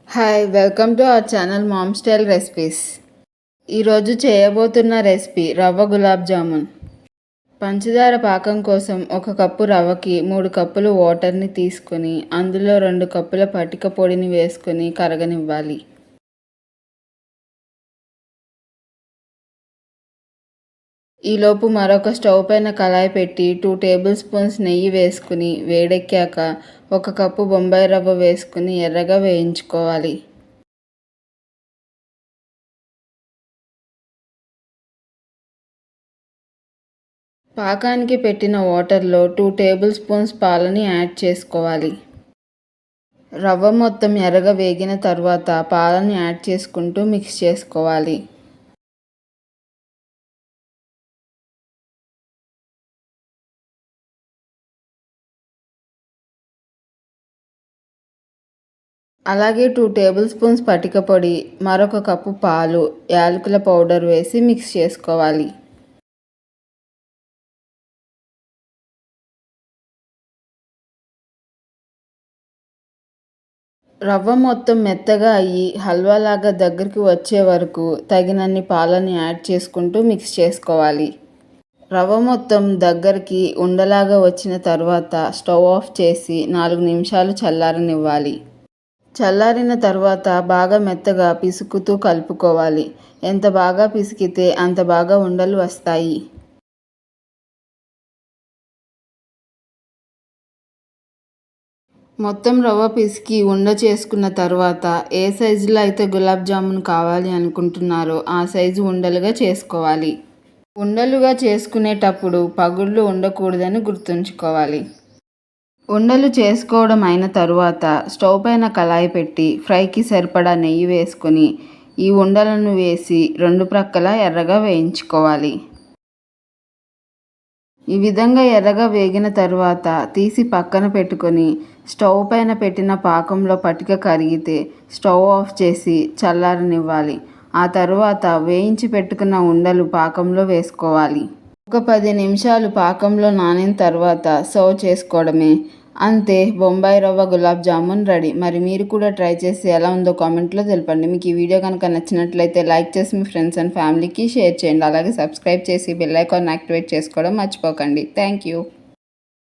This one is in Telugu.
Hi welcome to our channel ma'am style recipes. ఈరోజు చేయబోతున్న రెసిపీ రవ్వ గులాబ్ జామున్. పంచదార పాకం కోసం 1 కప్పు రవ్వకి 3 కప్పులు వాటర్ని తీసుకొని అందులో 2 కప్పుల పటిక పొడిని వేసుకొని కరగనివ్వాలి. ఈలోపు మరొక స్టవ్ పైన కళాయి పెట్టి 2 టేబుల్ స్పూన్స్ నెయ్యి వేసుకుని వేడెక్కాక 1 కప్పు బొంబాయి రవ్వ వేసుకుని ఎర్రగా వేయించుకోవాలి. పాకానికి పెట్టిన వాటర్లో 2 టేబుల్ స్పూన్స్ పాలని యాడ్ చేసుకోవాలి. రవ్వ మొత్తం ఎర్రగా వేగిన తర్వాత పాలని యాడ్ చేసుకుంటూ మిక్స్ చేసుకోవాలి. అలాగే 2 టేబుల్ స్పూన్స్ పటిక పొడి, మరొక కప్పు పాలు, యాలకుల పౌడర్ వేసి మిక్స్ చేసుకోవాలి. రవ్వ మొత్తం మెత్తగా అయ్యి హల్వాలాగా దగ్గరికి వచ్చే వరకు తగినన్ని పాలని యాడ్ చేసుకుంటూ మిక్స్ చేసుకోవాలి. రవ్వ మొత్తం దగ్గరికి ఉండలాగా వచ్చిన తర్వాత స్టవ్ ఆఫ్ చేసి 4 నిమిషాలు చల్లారనివ్వాలి. చల్లారిన తర్వాత బాగా మెత్తగా పిసుకుతూ కలుపుకోవాలి. ఎంత బాగా పిసికితే అంత బాగా ఉండలు వస్తాయి. మొత్తం రవ్వ పిసికి ఉండ చేసుకున్న తర్వాత ఏ సైజులో అయితే గులాబ్ జామున్ కావాలి అనుకుంటున్నారో ఆ సైజు ఉండలుగా చేసుకోవాలి. ఉండలుగా చేసుకునేటప్పుడు పగుళ్ళు ఉండకూడదని గుర్తుంచుకోవాలి. ఉండలు చేసుకోవడం అయిన తరువాత స్టవ్ పైన కళాయి పెట్టి ఫ్రైకి సరిపడా నెయ్యి వేసుకొని ఈ ఉండలను వేసి 2 ప్రక్కల ఎర్రగా వేయించుకోవాలి. ఈ విధంగా ఎర్రగా వేగిన తరువాత తీసి పక్కన పెట్టుకొని స్టవ్ పైన పెట్టిన పాకంలో పటిక కరిగితే స్టవ్ ఆఫ్ చేసి చల్లారనివ్వాలి. ఆ తరువాత వేయించి పెట్టుకున్న ఉండలు పాకంలో వేసుకోవాలి. ఒక 10 నిమిషాలు పాకంలో నానిన తర్వాత సర్వ్ చేసుకోవడమే. అంతే, బొంబాయి రవ్వ గులాబ్ జామున్ రెడీ. మరి మీరు కూడా ట్రై చేసి ఎలా ఉందో కామెంట్లో తెలపండి. మీకు ఈ వీడియో కనుక నచ్చినట్లయితే లైక్ చేసి మీ ఫ్రెండ్స్ అండ్ ఫ్యామిలీకి షేర్ చేయండి. అలాగే సబ్స్క్రైబ్ చేసి బెల్ ఐకాన్ యాక్టివేట్ చేసుకోవడం మర్చిపోకండి. Thank you.